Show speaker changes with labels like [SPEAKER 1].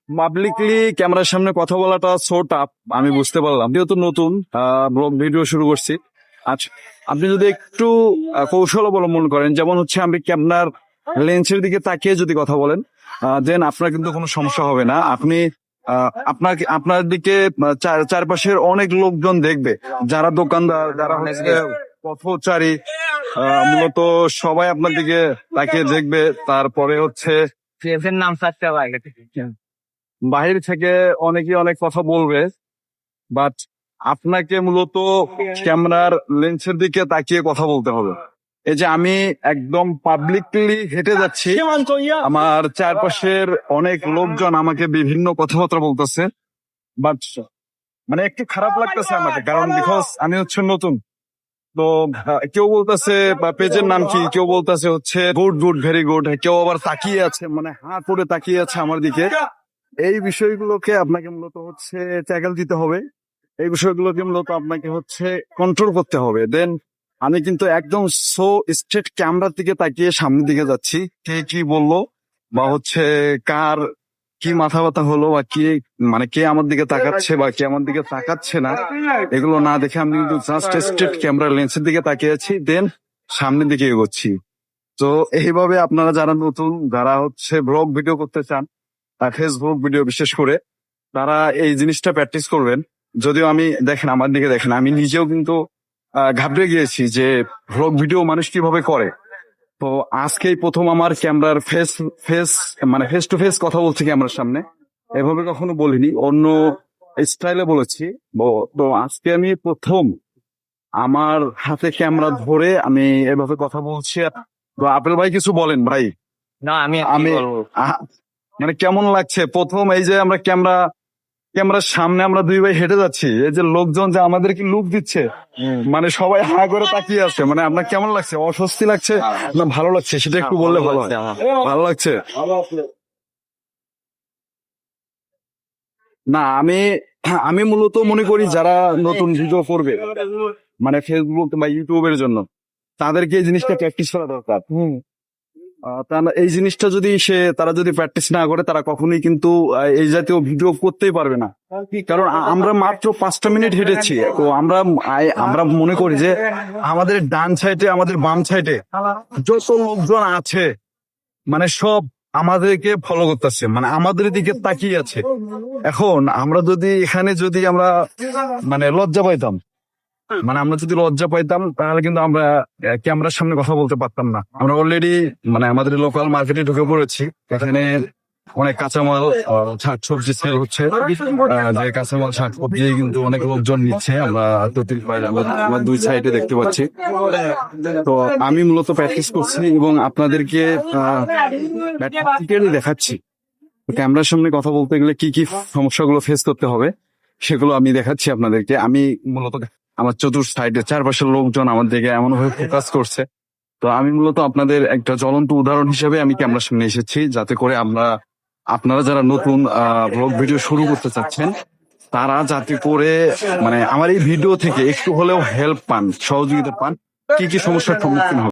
[SPEAKER 1] Publicly ক্যামেরার সামনে কথা বলাটা সো টাফ, আমি বুঝতে পারলাম, যেহেতু নতুন ব্লগ ভিডিও শুরু করছি। আচ্ছা, আপনি যদি একটু কৌশল অবলম্বন করেন, যেমন হচ্ছে আমি ক্যামেরার লেন্সের দিকে তাকিয়ে যদি কথা বলেন, দেন আপনার কিন্তু কোনো সমস্যা হবে না। আপনি আপনার দিকে চারপাশের অনেক লোকজন দেখবে, যারা দোকানদার, যারা হচ্ছে পথচারী, মূলত সবাই আপনার দিকে তাকিয়ে দেখবে। তারপরে হচ্ছে
[SPEAKER 2] নাম সাথে
[SPEAKER 1] বাহির থেকে অনেকে অনেক কথা বলবে, বাট আপনাকে মূলত ক্যামেরার লেন্সের দিকে তাকিয়ে কথা বলতে হবে। এই যে আমি একদম পাবলিকলি হেঁটে যাচ্ছি, আমার চারপাশের অনেক লোকজন আমাকে বিভিন্ন কথাবার্তা বলতেছে, বাট মানে একটু খারাপ লাগতেছে আমাকে, কারণ বিকজ আমি হচ্ছে নতুন। তো কেউ বলতেছে পেজের নাম কি, কেউ বলতেছে হচ্ছে গুড গুড ভেরি গুড, কেউ আবার তাকিয়ে আছে, মানে হাঁ করে তাকিয়ে আছে আমার দিকে। এই বিষয়গুলোকে আপনাকে মূলত হচ্ছে ট্যাকেল দিতে হবে, এই বিষয়গুলোকে মূলত আপনাকে হচ্ছে কন্ট্রোল করতে হবে। দেন আমি কিন্তু একদম সো স্ট্রেট ক্যামেরার দিকে তাকিয়ে সামনের দিকে যাচ্ছি, কে কি বললো বা হচ্ছে কার কি মাথা ব্যথা হলো বা কি, মানে কে আমার দিকে তাকাচ্ছে বা কে আমার দিকে তাকাচ্ছে না, এগুলো না দেখে আমি কিন্তু জাস্ট স্ট্রেট ক্যামেরা লেন্সের দিকে তাকিয়ে আছি, দেন সামনের দিকে এগোচ্ছি। তো এইভাবে আপনারা যারা নতুন, যারা হচ্ছে ব্লগ ভিডিও করতে চান, ফেসবুক ভিডিও বিশেষ করে, তারা এই জিনিসটা প্র্যাকটিস করবেন। যদিও আমি দেখেন আমার দিকে দেখেন, আমি নিজেও কিন্তু ঘাবড়ে গিয়েছি যে ব্লগ ভিডিও মানুষ কিভাবে করে। তো আজকেই প্রথম আমার ক্যামেরার ফেস টু ফেস কথা বলছি ক্যামেরার সামনে, এভাবে কখনো বলিনি, অন্য স্টাইলে বলেছি। তো আজকে আমি প্রথম আমার হাতে ক্যামেরা ধরে আমি এভাবে কথা বলছি। তো আপেল ভাই কিছু বলেন ভাই।
[SPEAKER 2] না আমি
[SPEAKER 1] মানে কেমন লাগছে প্রথম এই যে আমরা ক্যামেরার সামনে আমরা দুই ভাই হেঁটে যাচ্ছি, এই যে লোকজন যে আমাদেরকে লুক দিচ্ছে, মানে সবাই হাঁ করে তাকিয়ে আছে, মানে আপনার কেমন লাগছে? অস্বস্তি লাগছে না ভালো লাগছে, সেটা একটু বললে ভালো হয়। ভালো লাগছে না? আমি মূলত মনে করি যারা নতুন ভিডিও করবে, মানে ফেসবুক বা ইউটিউবের জন্য, তাদেরকে এই জিনিসটা প্র্যাকটিস করা দরকার। এই জিনিসটা যদি তারা যদি প্র্যাকটিস না করে, তারা কখনোই কিন্তু এই জাতীয় ভিডিও করতেই পারবে না। কারণ আমরা মাত্র 5টা মিনিট হেঁটেছি, তো আমরা মনে করি যে আমাদের ডান সাইডে, আমাদের বাম সাইডে যত লোকজন আছে, মানে সব আমাদেরকে ফলো করতেছে, মানে আমাদের দিকে তাকিয়ে আছে। এখন আমরা যদি এখানে যদি আমরা মানে লজ্জা পাইতাম, তাহলে কিন্তু আমরা ক্যামেরার সামনে কথা বলতে পারতাম না। আমরা অলরেডি মানে আমাদের লোকাল মার্কেটে ঢুকে পড়েছি, এখানে অনেক কাঁচামাল শাকসবজি সেল হচ্ছে, যে কাঁচামাল শাকসবজি কিন্তু অনেক লোকজন নিচ্ছে, আমরা আমার দুই সাইডে দেখতে পাচ্ছি। তো আমি মূলত প্র্যাকটিস করছি এবং আপনাদেরকে দেখাচ্ছি ক্যামেরার সামনে কথা বলতে গেলে কি কি সমস্যাগুলো ফেস করতে হবে, সেগুলো আমি দেখাচ্ছি আপনাদেরকে। আমি মূলত আমার সাইডে চারপাশের লোকজন আমার দিকে এমন ভাবে ফোকাস করছে, তো আমি মূলত আপনাদের একটা জ্বলন্ত উদাহরণ হিসেবে আমি ক্যামেরার সামনে এসেছি, যাতে করে আপনারা যারা নতুন ব্লগ ভিডিও শুরু করতে চাচ্ছেন, তারা যাতে করে মানে আমার এই ভিডিও থেকে একটু হলেও হেল্প পান, সহযোগিতা পান, কি কি সমস্যার সম্মুখীন হবে।